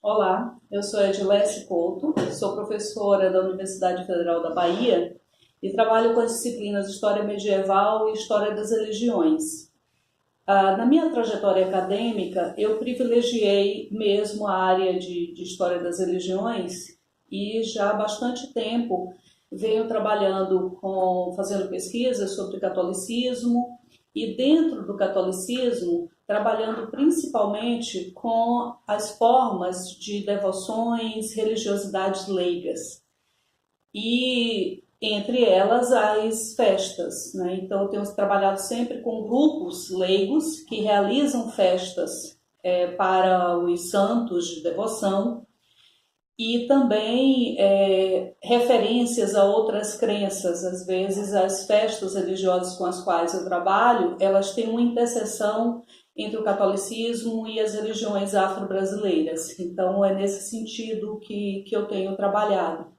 Olá, eu sou Edilece Couto, sou professora da Universidade Federal da Bahia e trabalho com as disciplinas História Medieval e História das Religiões. Na minha trajetória acadêmica, eu privilegiei mesmo a área de História das Religiões e já há bastante tempo venho trabalhando fazendo pesquisas sobre catolicismo e dentro do catolicismo trabalhando principalmente com as formas de devoções, religiosidades leigas e entre elas as festas, né? Então temos trabalhado sempre com grupos leigos que realizam festas para os santos de devoção e também referências a outras crenças. Às vezes as festas religiosas com as quais eu trabalho, elas têm uma interseção entre o catolicismo e as religiões afro-brasileiras. Então é nesse sentido que eu tenho trabalhado.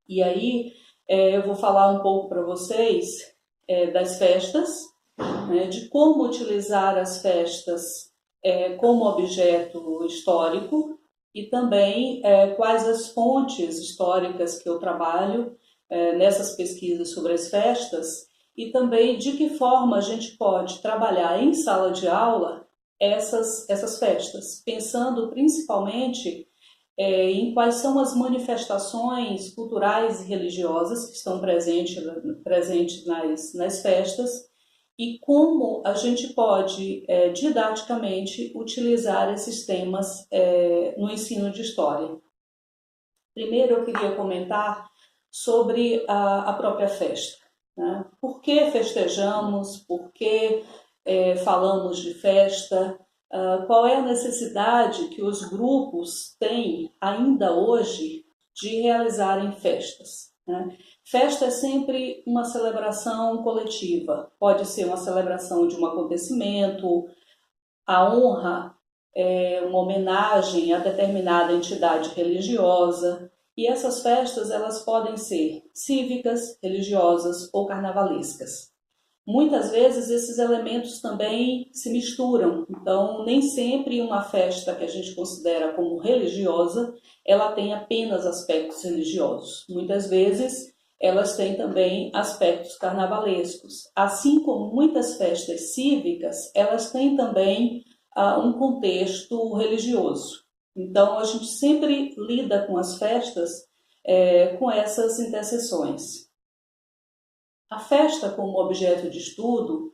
E aí eu vou falar um pouco para vocês das festas, né, de como utilizar as festas como objeto histórico e também quais as fontes históricas que eu trabalho nessas pesquisas sobre as festas e também de que forma a gente pode trabalhar em sala de aula essas festas, pensando principalmente em quais são as manifestações culturais e religiosas que estão presentes nas festas e como a gente pode didaticamente utilizar esses temas no ensino de história. Primeiro eu queria comentar sobre a própria festa, né? Por que festejamos, por que falamos de festa, qual é a necessidade que os grupos têm ainda hoje de realizarem festas, né? Festa é sempre uma celebração coletiva, pode ser uma celebração de um acontecimento, a honra, uma homenagem a determinada entidade religiosa, e essas festas elas podem ser cívicas, religiosas ou carnavalescas. Muitas vezes esses elementos também se misturam, então nem sempre uma festa que a gente considera como religiosa, ela tem apenas aspectos religiosos. Muitas vezes elas têm também aspectos carnavalescos. Assim como muitas festas cívicas, elas têm também um contexto religioso. Então a gente sempre lida com as festas com essas interseções. A festa como objeto de estudo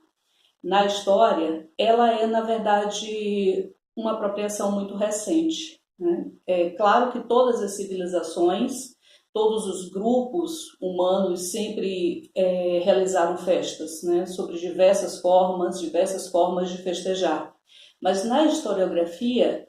na história, ela é na verdade uma apropriação muito recente, né? É claro que todas as civilizações, todos os grupos humanos sempre realizaram festas, né? Sobre diversas formas de festejar. Mas na historiografia,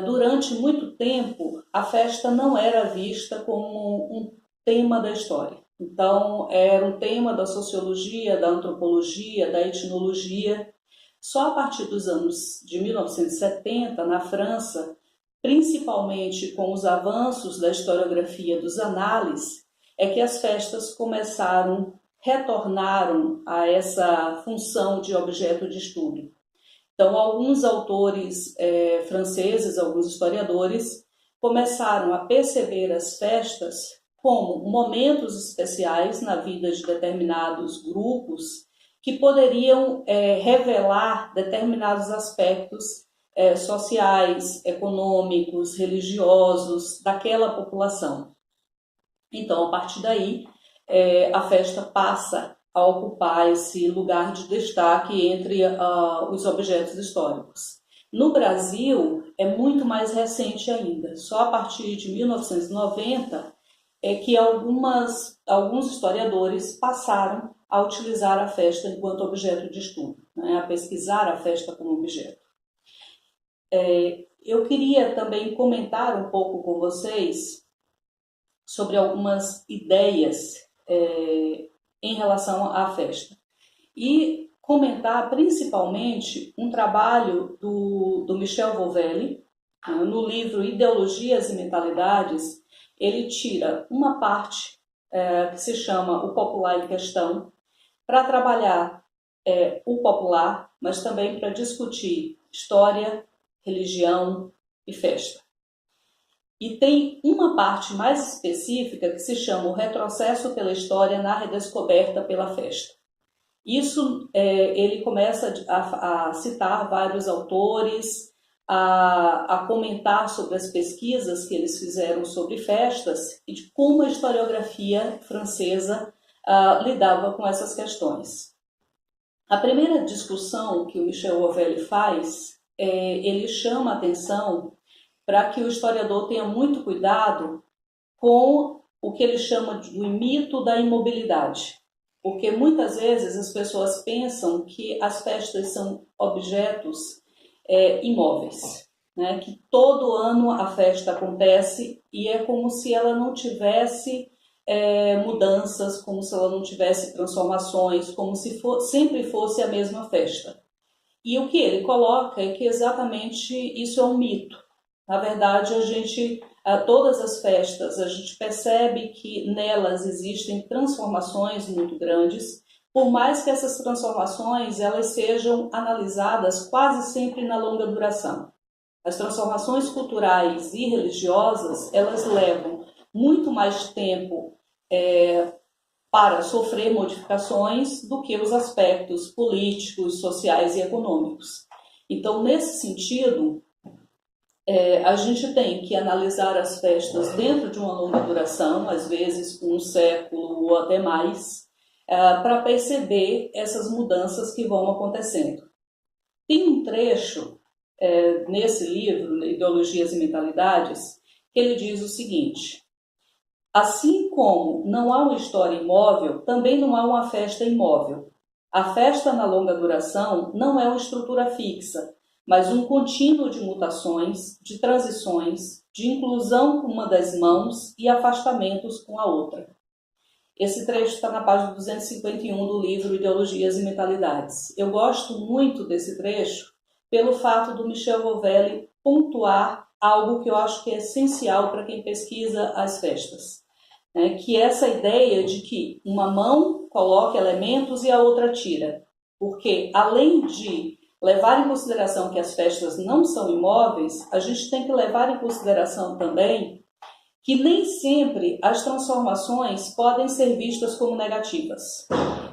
durante muito tempo, a festa não era vista como um tema da história. Então, era um tema da sociologia, da antropologia, da etnologia. Só a partir dos anos de 1970, na França, principalmente com os avanços da historiografia dos análises, é que as festas retornaram a essa função de objeto de estudo. Então, alguns autores franceses, alguns historiadores, começaram a perceber as festas como momentos especiais na vida de determinados grupos que poderiam revelar determinados aspectos sociais, econômicos, religiosos daquela população. Então, a partir daí, a festa passa a ocupar esse lugar de destaque entre os objetos históricos. No Brasil, é muito mais recente ainda. Só a partir de 1990 é que alguns historiadores passaram a utilizar a festa enquanto objeto de estudo, né? A pesquisar a festa como objeto. Eu queria também comentar um pouco com vocês sobre algumas ideias em relação à festa. E comentar principalmente um trabalho do Michel Vovelli, no livro Ideologias e Mentalidades. Ele tira uma parte que se chama O Popular em Questão, para trabalhar o popular, mas também para discutir história, religião e festa. E tem uma parte mais específica que se chama o retrocesso pela história na redescoberta pela festa. Isso, ele começa a citar vários autores, a comentar sobre as pesquisas que eles fizeram sobre festas e de como a historiografia francesa lidava com essas questões. A primeira discussão que o Michel Ovelli faz, ele chama a atenção para que o historiador tenha muito cuidado com o que ele chama do mito da imobilidade. Porque muitas vezes as pessoas pensam que as festas são objetos imóveis, né? Que todo ano a festa acontece e é como se ela não tivesse mudanças, como se ela não tivesse transformações, como se sempre fosse a mesma festa. E o que ele coloca é que exatamente isso é um mito. Na verdade, todas as festas, a gente percebe que nelas existem transformações muito grandes, por mais que essas transformações elas sejam analisadas quase sempre na longa duração. As transformações culturais e religiosas, elas levam muito mais tempo para sofrer modificações do que os aspectos políticos, sociais e econômicos. Então, nesse sentido, a gente tem que analisar as festas dentro de uma longa duração, às vezes um século ou até mais, para perceber essas mudanças que vão acontecendo. Tem um trecho nesse livro, Ideologias e Mentalidades, que ele diz o seguinte: assim como não há uma história imóvel, também não há uma festa imóvel. A festa na longa duração não é uma estrutura fixa, mas um contínuo de mutações, de transições, de inclusão com uma das mãos e afastamentos com a outra. Esse trecho está na página 251 do livro Ideologias e Mentalidades. Eu gosto muito desse trecho pelo fato do Michel Ovelli pontuar algo que eu acho que é essencial para quem pesquisa as festas, que é essa ideia de que uma mão coloca elementos e a outra tira. Porque, além de levar em consideração que as festas não são imóveis, a gente tem que levar em consideração também que nem sempre as transformações podem ser vistas como negativas.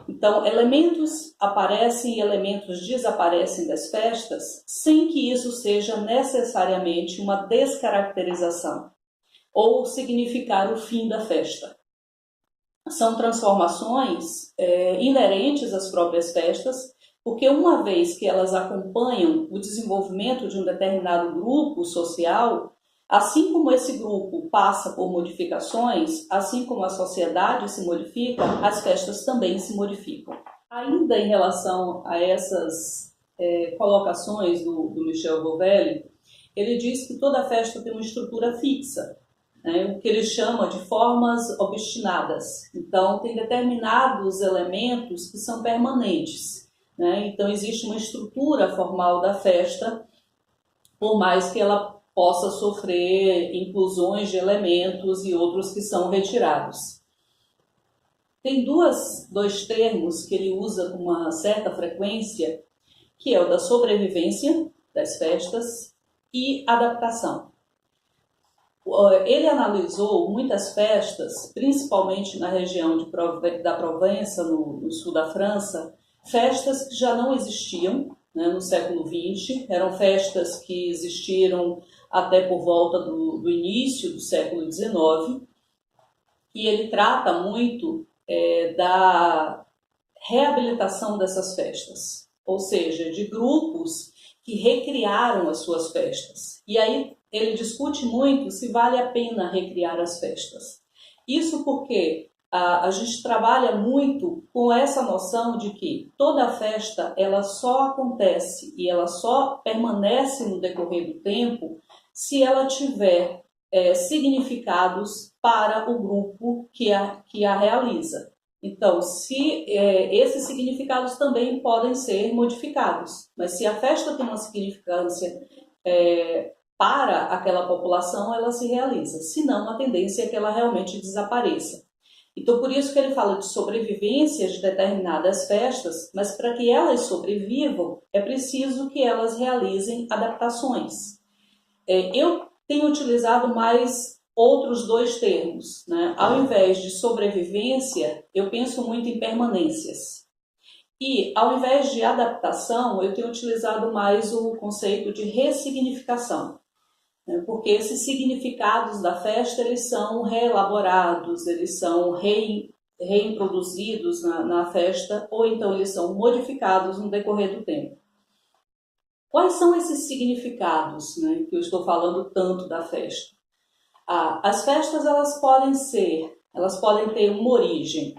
Então, elementos aparecem e elementos desaparecem das festas sem que isso seja necessariamente uma descaracterização ou significar o fim da festa. São transformações inerentes às próprias festas, porque uma vez que elas acompanham o desenvolvimento de um determinado grupo social, assim como esse grupo passa por modificações, assim como a sociedade se modifica, as festas também se modificam. Ainda em relação a essas colocações do Michel Ovelli, ele diz que toda festa tem uma estrutura fixa, o que ele chama de formas obstinadas. Então, tem determinados elementos que são permanentes. Então, existe uma estrutura formal da festa, por mais que ela possa sofrer inclusões de elementos e outros que são retirados. Tem dois termos que ele usa com uma certa frequência, que é o da sobrevivência das festas e adaptação. Ele analisou muitas festas, principalmente na região da Provença, no sul da França, festas que já não existiam no século XX, eram festas que existiram até por volta do início do século XIX, e ele trata muito da reabilitação dessas festas, ou seja, de grupos que recriaram as suas festas. E aí ele discute muito se vale a pena recriar as festas. Isso porque a gente trabalha muito com essa noção de que toda festa ela só acontece e ela só permanece no decorrer do tempo se ela tiver significados para o grupo que a realiza. Então, se esses significados também podem ser modificados, mas se a festa tem uma significância para aquela população, ela se realiza. Senão, a tendência é que ela realmente desapareça. Então, por isso que ele fala de sobrevivência de determinadas festas, mas para que elas sobrevivam, é preciso que elas realizem adaptações. Eu tenho utilizado mais outros dois termos, né? Ao invés de sobrevivência, eu penso muito em permanências. E, ao invés de adaptação, eu tenho utilizado mais o conceito de ressignificação, né? Porque esses significados da festa, eles são reelaborados, eles são reintroduzidos na festa, ou então eles são modificados no decorrer do tempo. Quais são esses significados, né, que eu estou falando tanto da festa? As festas elas podem ter uma origem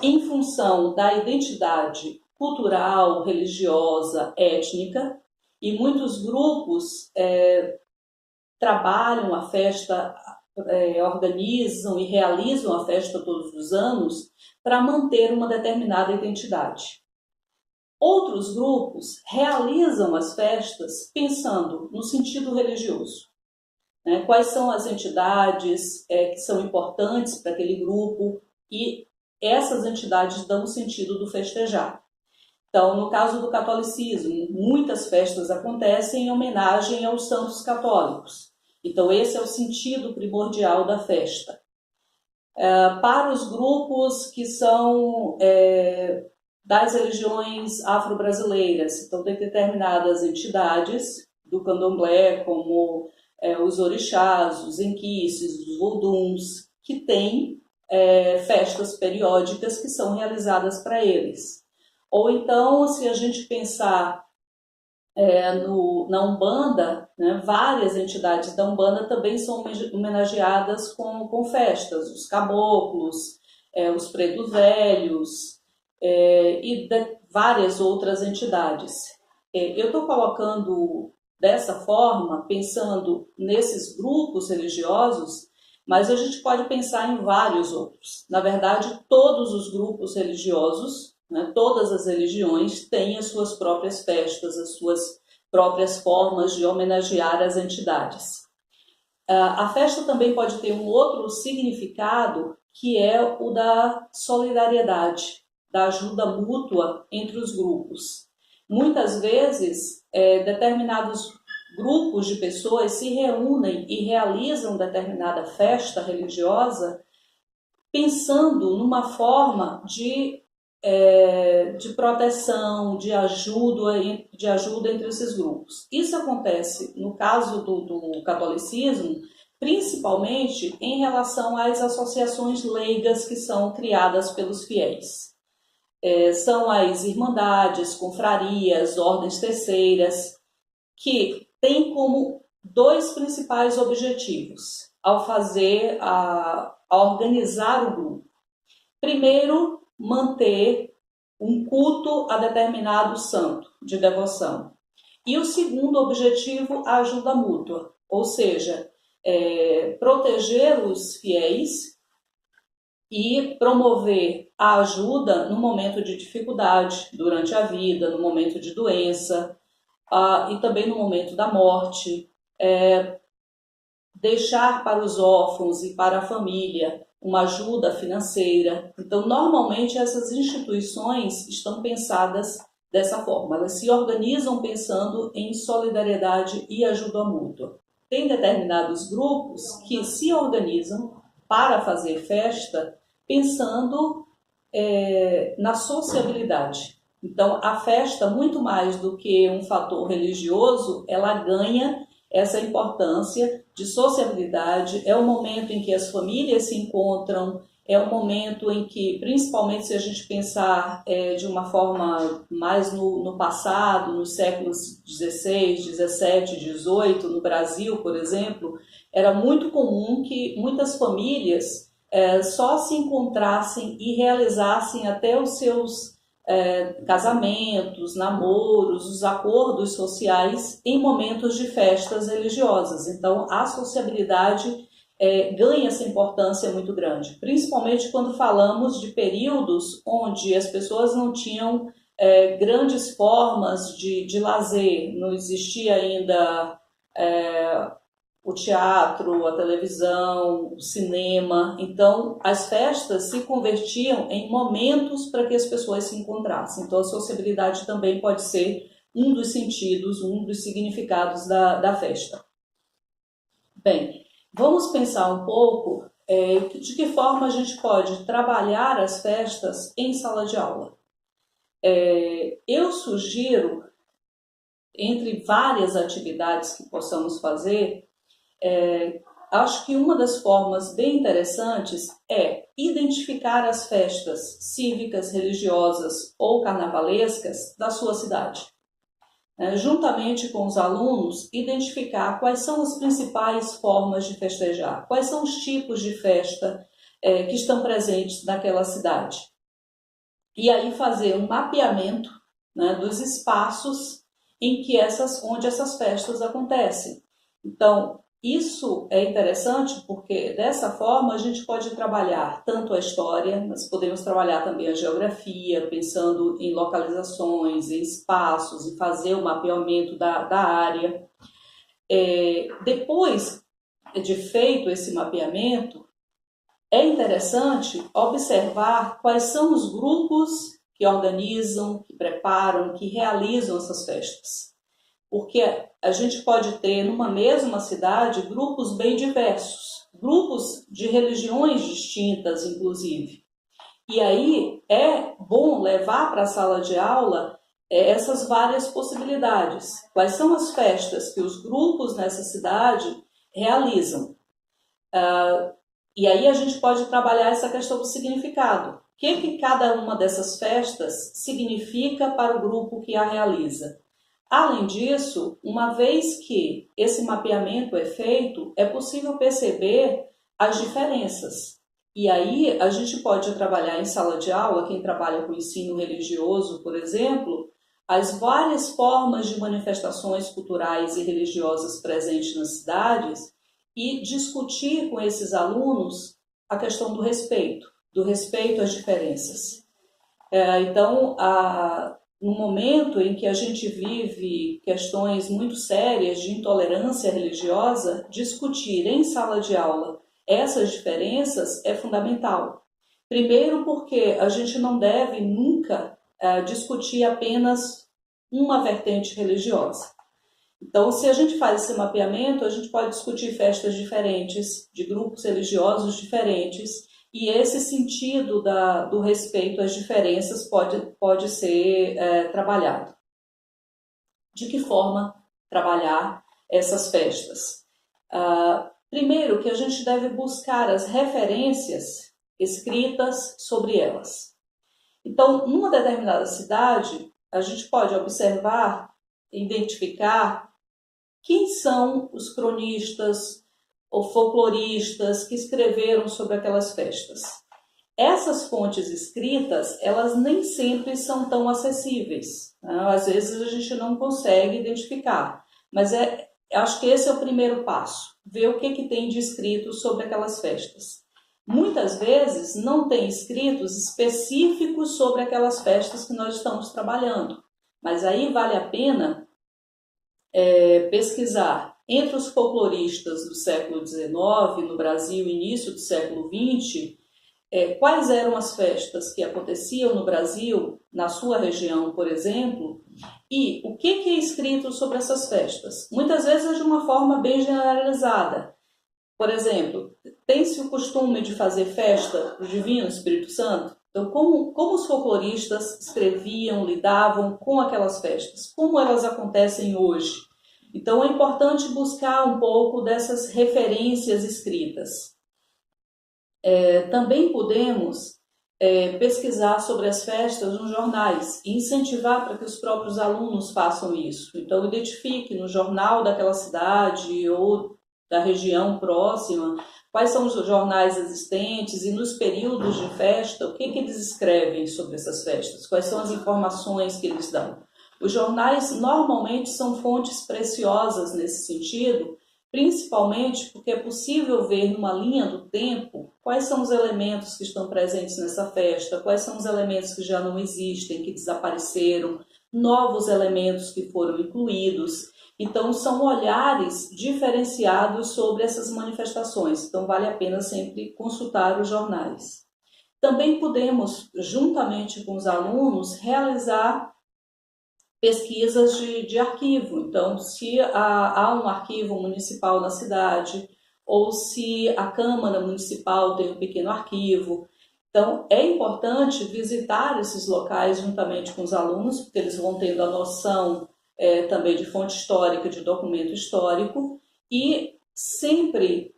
em função da identidade cultural, religiosa, étnica, e muitos grupos trabalham a festa, organizam e realizam a festa todos os anos para manter uma determinada identidade. Outros grupos realizam as festas pensando no sentido religioso, né? Quais são as entidades que são importantes para aquele grupo, e essas entidades dão o sentido do festejar. Então, no caso do catolicismo, muitas festas acontecem em homenagem aos santos católicos. Então, esse é o sentido primordial da festa. Para os grupos que são das religiões afro-brasileiras, então tem determinadas entidades do candomblé, como os orixás, os enquices, os voduns, que têm festas periódicas que são realizadas para eles. Ou então, se a gente pensar na Umbanda, né, várias entidades da Umbanda também são homenageadas com festas, os caboclos, os pretos velhos, e várias outras entidades. Eu estou colocando dessa forma, pensando nesses grupos religiosos, mas a gente pode pensar em vários outros. Na verdade, todos os grupos religiosos, né, todas as religiões têm as suas próprias festas, as suas próprias formas de homenagear as entidades. A festa também pode ter um outro significado, que é o da solidariedade, da ajuda mútua entre os grupos. Muitas vezes, determinados grupos de pessoas se reúnem e realizam determinada festa religiosa pensando numa forma de proteção, de ajuda entre esses grupos. Isso acontece, no caso do catolicismo, principalmente em relação às associações leigas que são criadas pelos fiéis. São as irmandades, confrarias, ordens terceiras, que têm como dois principais objetivos ao organizar o grupo. Primeiro, manter um culto a determinado santo de devoção. E o segundo objetivo, a ajuda mútua, ou seja, proteger os fiéis e promover a ajuda no momento de dificuldade, durante a vida, no momento de doença, e também no momento da morte, deixar para os órfãos e para a família uma ajuda financeira. Então, normalmente, essas instituições estão pensadas dessa forma. Elas se organizam pensando em solidariedade e ajuda mútua. Tem determinados grupos que se organizam para fazer festa pensando na sociabilidade. Então, a festa, muito mais do que um fator religioso, ela ganha essa importância de sociabilidade. É o momento em que as famílias se encontram, é o momento em que, principalmente se a gente pensar de uma forma mais no passado, nos séculos XVI, XVII, XVIII, no Brasil, por exemplo, era muito comum que muitas famílias só se encontrassem e realizassem até os seus casamentos, namoros, os acordos sociais em momentos de festas religiosas. Então, a sociabilidade ganha essa importância muito grande, principalmente quando falamos de períodos onde as pessoas não tinham grandes formas de lazer, não existia ainda o teatro, a televisão, o cinema. Então, as festas se convertiam em momentos para que as pessoas se encontrassem. Então, a sociabilidade também pode ser um dos sentidos, um dos significados da festa. Bem, vamos pensar um pouco de que forma a gente pode trabalhar as festas em sala de aula. Eu sugiro, entre várias atividades que possamos fazer, acho que uma das formas bem interessantes é identificar as festas cívicas, religiosas ou carnavalescas da sua cidade. Juntamente com os alunos, identificar quais são as principais formas de festejar, quais são os tipos de festa que estão presentes naquela cidade. E aí fazer um mapeamento, né, dos espaços onde essas festas acontecem. Então, isso é interessante porque dessa forma a gente pode trabalhar tanto a história, mas podemos trabalhar também a geografia, pensando em localizações, em espaços, e fazer o mapeamento da área. Depois de feito esse mapeamento, é interessante observar quais são os grupos que organizam, que preparam, que realizam essas festas. Porque a gente pode ter numa mesma cidade grupos bem diversos, grupos de religiões distintas, inclusive. E aí é bom levar para a sala de aula essas várias possibilidades. Quais são as festas que os grupos nessa cidade realizam? E aí a gente pode trabalhar essa questão do significado. O que cada uma dessas festas significa para o grupo que a realiza? Além disso, uma vez que esse mapeamento é feito, é possível perceber as diferenças. E aí a gente pode trabalhar em sala de aula, quem trabalha com ensino religioso, por exemplo, as várias formas de manifestações culturais e religiosas presentes nas cidades e discutir com esses alunos a questão do respeito às diferenças. Então, no momento em que a gente vive questões muito sérias de intolerância religiosa, discutir em sala de aula essas diferenças é fundamental. Primeiro porque a gente não deve nunca discutir apenas uma vertente religiosa. Então, se a gente faz esse mapeamento, a gente pode discutir festas diferentes, de grupos religiosos diferentes, e esse sentido do respeito às diferenças pode ser trabalhado. De que forma trabalhar essas festas? Primeiro, que a gente deve buscar as referências escritas sobre elas. Então, numa determinada cidade, a gente pode observar, identificar quem são os cronistas ou folcloristas que escreveram sobre aquelas festas. Essas fontes escritas, elas nem sempre são tão acessíveis, né? Às vezes a gente não consegue identificar, mas acho que esse é o primeiro passo, ver o que tem de escrito sobre aquelas festas. Muitas vezes não tem escritos específicos sobre aquelas festas que nós estamos trabalhando, mas aí vale a pena pesquisar entre os folcloristas do século XIX, no Brasil, início do século XX, quais eram as festas que aconteciam no Brasil, na sua região, por exemplo, e o que é escrito sobre essas festas. Muitas vezes de uma forma bem generalizada. Por exemplo, tem-se o costume de fazer festa do Divino Espírito Santo? Então, como os folcloristas escreviam, lidavam com aquelas festas? Como elas acontecem hoje? Então, é importante buscar um pouco dessas referências escritas. Também podemos pesquisar sobre as festas nos jornais e incentivar para que os próprios alunos façam isso. Então, identifique no jornal daquela cidade ou da região próxima quais são os jornais existentes e nos períodos de festa, o que eles escrevem sobre essas festas, quais são as informações que eles dão. Os jornais normalmente são fontes preciosas nesse sentido, principalmente porque é possível ver numa linha do tempo quais são os elementos que estão presentes nessa festa, quais são os elementos que já não existem, que desapareceram, novos elementos que foram incluídos. Então, são olhares diferenciados sobre essas manifestações. Então, vale a pena sempre consultar os jornais. Também podemos, juntamente com os alunos, realizar pesquisas de arquivo. Então, se há um arquivo municipal na cidade, ou se a Câmara Municipal tem um pequeno arquivo. Então, é importante visitar esses locais juntamente com os alunos, porque eles vão tendo a noção também de fonte histórica, de documento histórico, e sempre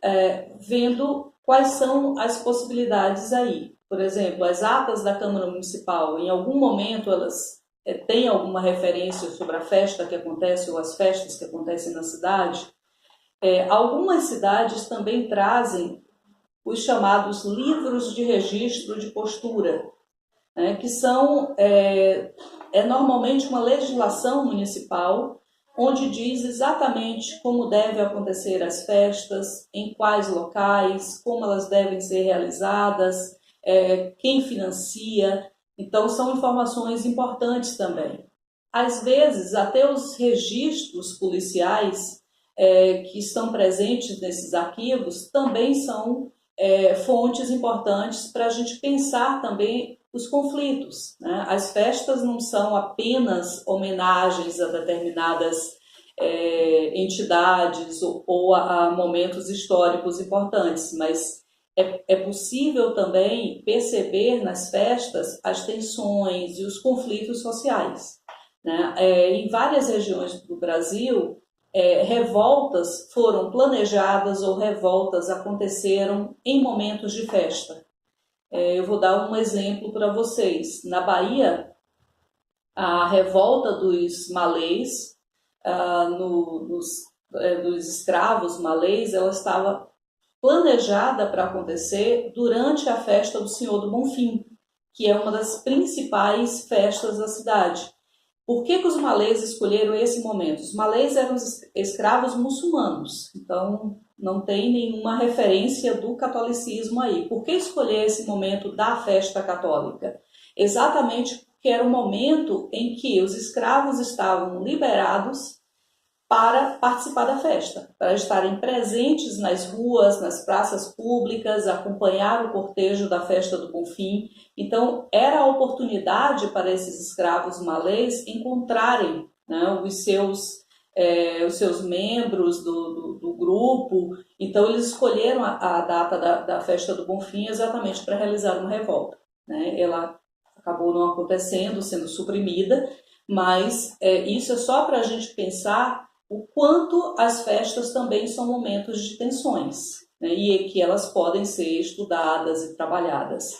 vendo quais são as possibilidades aí. Por exemplo, as atas da Câmara Municipal, em algum momento elas têm alguma referência sobre a festa que acontece ou as festas que acontecem na cidade. Algumas cidades também trazem os chamados livros de registro de postura, né, que são normalmente uma legislação municipal onde diz exatamente como devem acontecer as festas, em quais locais, como elas devem ser realizadas, quem financia. Então, são informações importantes também. Às vezes, até os registros policiais que estão presentes nesses arquivos também são fontes importantes para a gente pensar também os conflitos, né? As festas não são apenas homenagens a determinadas entidades ou a momentos históricos importantes, mas é possível também perceber nas festas as tensões e os conflitos sociais, né? Em várias regiões do Brasil, revoltas foram planejadas ou revoltas aconteceram em momentos de festa. Eu vou dar um exemplo para vocês. Na Bahia, a revolta dos malês, dos escravos malês, ela estava planejada para acontecer durante a festa do Senhor do Bonfim, que é uma das principais festas da cidade. Por que os malês escolheram esse momento? Os malês eram escravos muçulmanos, então não tem nenhuma referência do catolicismo aí. Por que escolher esse momento da festa católica? Exatamente porque era o momento em que os escravos estavam liberados para participar da festa, para estarem presentes nas ruas, nas praças públicas, acompanhar o cortejo da festa do Bonfim. Então, era a oportunidade para esses escravos malês encontrarem, né, os seus membros do grupo. Então, eles escolheram a data da festa do Bonfim exatamente para realizar uma revolta, né? Ela acabou não acontecendo, sendo suprimida, mas isso é só para a gente pensar o quanto as festas também são momentos de tensões, né, e que elas podem ser estudadas e trabalhadas.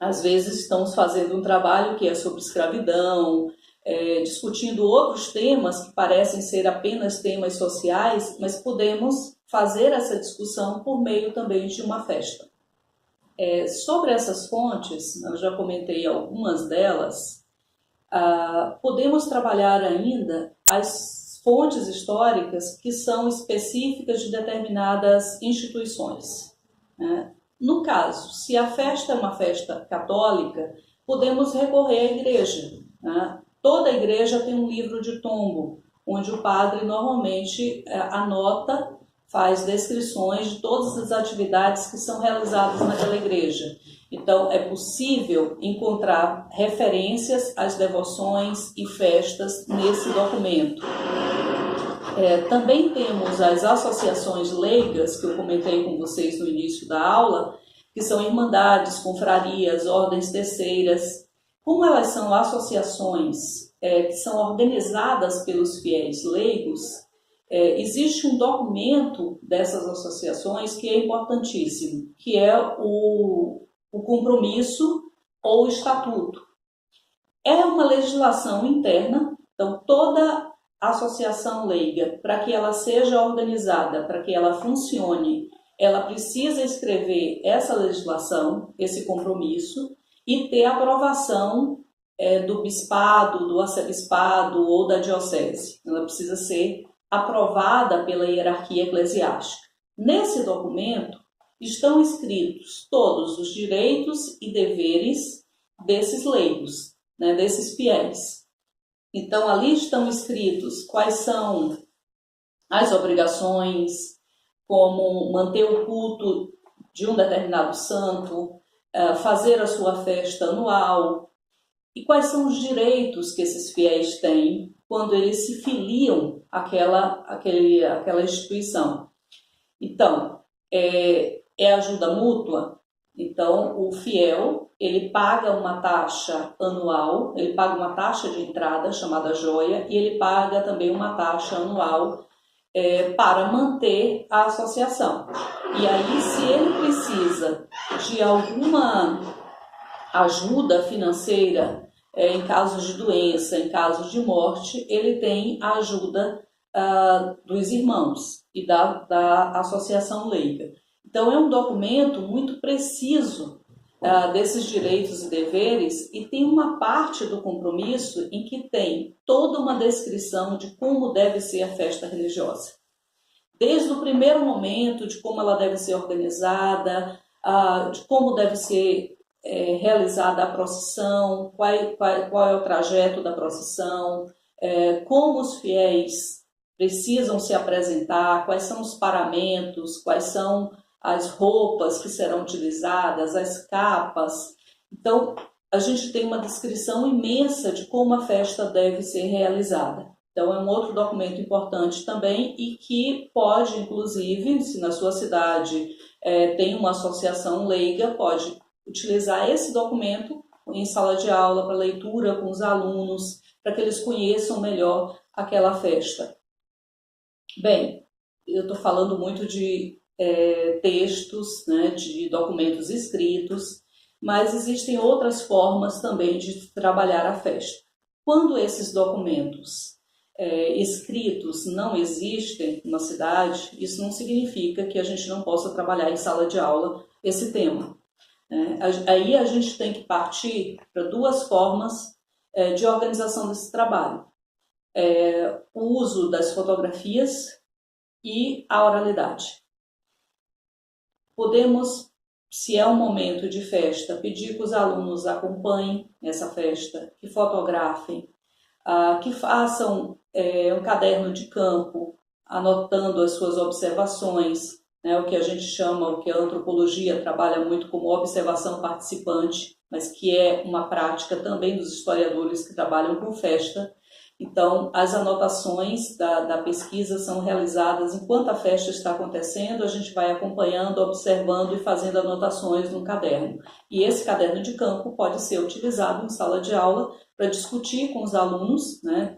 Às vezes estamos fazendo um trabalho que é sobre escravidão, discutindo outros temas que parecem ser apenas temas sociais, mas podemos fazer essa discussão por meio também de uma festa. Sobre essas fontes, eu já comentei algumas delas, podemos trabalhar ainda as fontes históricas que são específicas de determinadas instituições, né? No caso, se a festa é uma festa católica, podemos recorrer à igreja, né? Toda igreja tem um livro de tombo, onde o padre normalmente anota, faz descrições de todas as atividades que são realizadas naquela igreja. Então, é possível encontrar referências às devoções e festas nesse documento. Também temos as associações leigas, que eu comentei com vocês no início da aula, que são irmandades, confrarias, ordens terceiras. Como elas são associações que são organizadas pelos fiéis leigos, existe um documento dessas associações que é importantíssimo, que é o compromisso ou estatuto. É uma legislação interna, então toda associação leiga, para que ela seja organizada, para que ela funcione, ela precisa escrever essa legislação, esse compromisso, e ter aprovação do bispado, do arcebispado ou da diocese. Ela precisa ser aprovada pela hierarquia eclesiástica. Nesse documento estão escritos todos os direitos e deveres desses leigos, né, desses fiéis. Então, ali estão escritos quais são as obrigações, como manter o culto de um determinado santo, fazer a sua festa anual, e quais são os direitos que esses fiéis têm quando eles se filiam àquela instituição. Então, é ajuda mútua. Então, o fiel, ele paga uma taxa anual, ele paga uma taxa de entrada chamada joia e ele paga também uma taxa anual para manter a associação. E aí, se ele precisa de alguma ajuda financeira em casos de doença, em casos de morte, ele tem a ajuda dos irmãos e da associação leiga. Então, é um documento muito preciso desses direitos e deveres e tem uma parte do compromisso em que tem toda uma descrição de como deve ser a festa religiosa. Desde o primeiro momento, de como ela deve ser organizada, de como deve ser realizada a procissão, qual é o trajeto da procissão, como os fiéis precisam se apresentar, quais são os paramentos, quais são as roupas que serão utilizadas, as capas. Então, a gente tem uma descrição imensa de como a festa deve ser realizada. Então, é um outro documento importante também e que pode, inclusive, se na sua cidade tem uma associação leiga, pode utilizar esse documento em sala de aula para leitura com os alunos, para que eles conheçam melhor aquela festa. Bem, eu estou falando muito de textos, né, de documentos escritos, mas existem outras formas também de trabalhar a festa. Quando esses documentos escritos não existem na cidade, isso não significa que a gente não possa trabalhar em sala de aula esse tema. Aí a gente tem que partir para duas formas de organização desse trabalho. O uso das fotografias e a oralidade. Podemos, se é um momento de festa, pedir que os alunos acompanhem essa festa, que fotografem, que façam um caderno de campo, anotando as suas observações, né, o que a gente chama, o que a antropologia trabalha muito como observação participante, mas que é uma prática também dos historiadores que trabalham com festa. Então, as anotações da pesquisa são realizadas enquanto a festa está acontecendo, a gente vai acompanhando, observando e fazendo anotações no caderno. E esse caderno de campo pode ser utilizado em sala de aula para discutir com os alunos, né,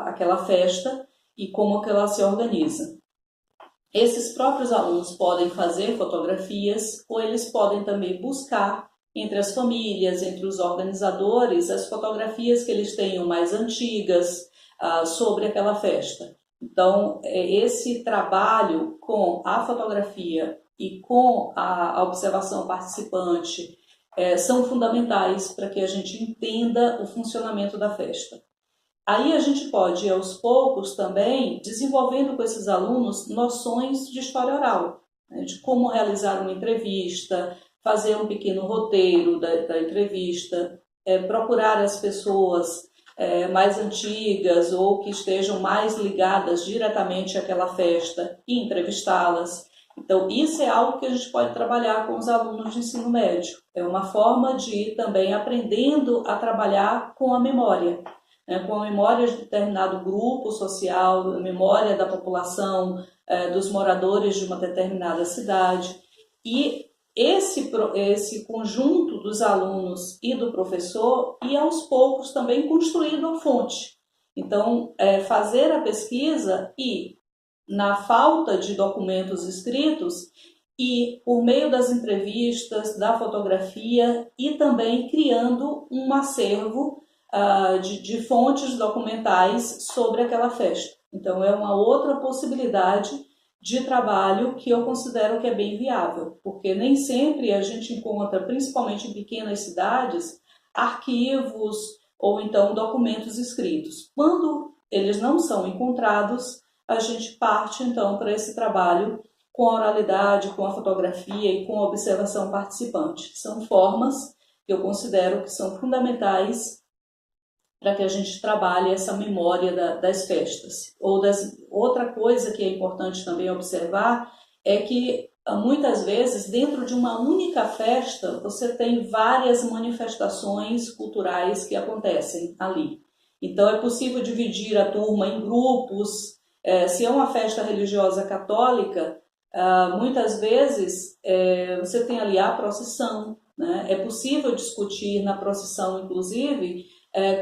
aquela festa e como que ela se organiza. Esses próprios alunos podem fazer fotografias ou eles podem também buscar entre as famílias, entre os organizadores, as fotografias que eles tenham mais antigas sobre aquela festa. Então, esse trabalho com a fotografia e com a observação participante são fundamentais para que a gente entenda o funcionamento da festa. Aí a gente pode ir aos poucos também desenvolvendo com esses alunos noções de história oral, né, de como realizar uma entrevista, fazer um pequeno roteiro da entrevista, procurar as pessoas mais antigas ou que estejam mais ligadas diretamente àquela festa e entrevistá-las. Então, isso é algo que a gente pode trabalhar com os alunos de ensino médio. É uma forma de ir também aprendendo a trabalhar com a memória, né, com a memória de determinado grupo social, a memória da população, dos moradores de uma determinada cidade. E esse conjunto dos alunos e do professor e aos poucos também construindo a fonte. Então, fazer a pesquisa e, na falta de documentos escritos, e por meio das entrevistas, da fotografia e também criando um acervo de fontes documentais sobre aquela festa. Então, é uma outra possibilidade de trabalho que eu considero que é bem viável, porque nem sempre a gente encontra, principalmente em pequenas cidades, arquivos ou então documentos escritos. Quando eles não são encontrados, a gente parte então para esse trabalho com a oralidade, com a fotografia e com a observação participante. São formas que eu considero que são fundamentais para que a gente trabalhe essa memória das festas. Outra coisa que é importante também observar é que, muitas vezes, dentro de uma única festa, você tem várias manifestações culturais que acontecem ali. Então, é possível dividir a turma em grupos. Se é uma festa religiosa católica, Muitas vezes você tem ali a procissão, né? É possível discutir na procissão, inclusive,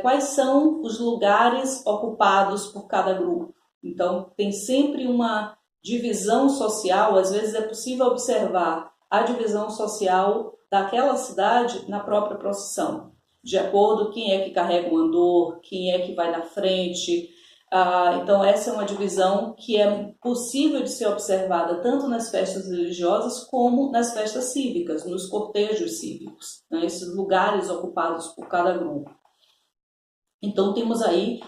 quais são os lugares ocupados por cada grupo. Então, tem sempre uma divisão social, às vezes é possível observar a divisão social daquela cidade na própria procissão, de acordo com quem é que carrega o andor, quem é que vai na frente. Então, essa é uma divisão que é possível de ser observada tanto nas festas religiosas como nas festas cívicas, nos cortejos cívicos, né? Esses lugares ocupados por cada grupo. Então, temos aí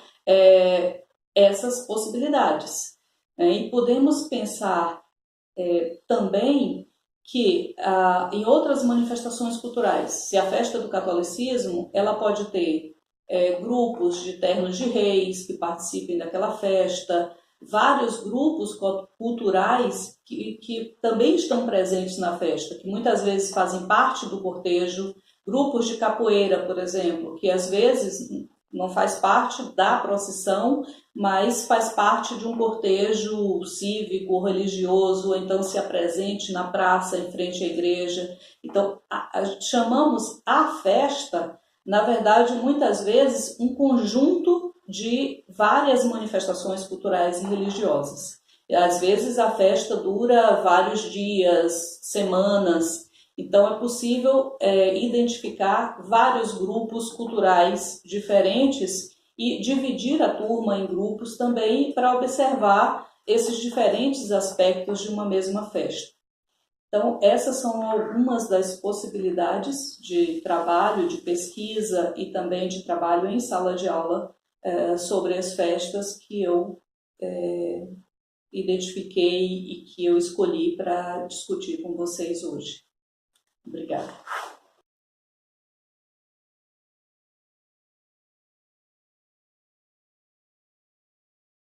essas possibilidades, né? E podemos pensar também que em outras manifestações culturais, se a festa do catolicismo, ela pode ter grupos de ternos de reis que participem daquela festa, vários grupos culturais que também estão presentes na festa, que muitas vezes fazem parte do cortejo, grupos de capoeira, por exemplo, que às vezes não faz parte da procissão, mas faz parte de um cortejo cívico, religioso, ou então se apresente na praça, em frente à igreja. Então, chamamos a festa, na verdade, muitas vezes, um conjunto de várias manifestações culturais e religiosas. E, às vezes, a festa dura vários dias, semanas. Então, é possível identificar vários grupos culturais diferentes e dividir a turma em grupos também para observar esses diferentes aspectos de uma mesma festa. Então, essas são algumas das possibilidades de trabalho, de pesquisa e também de trabalho em sala de aula sobre as festas que eu identifiquei e que eu escolhi para discutir com vocês hoje. Obrigada.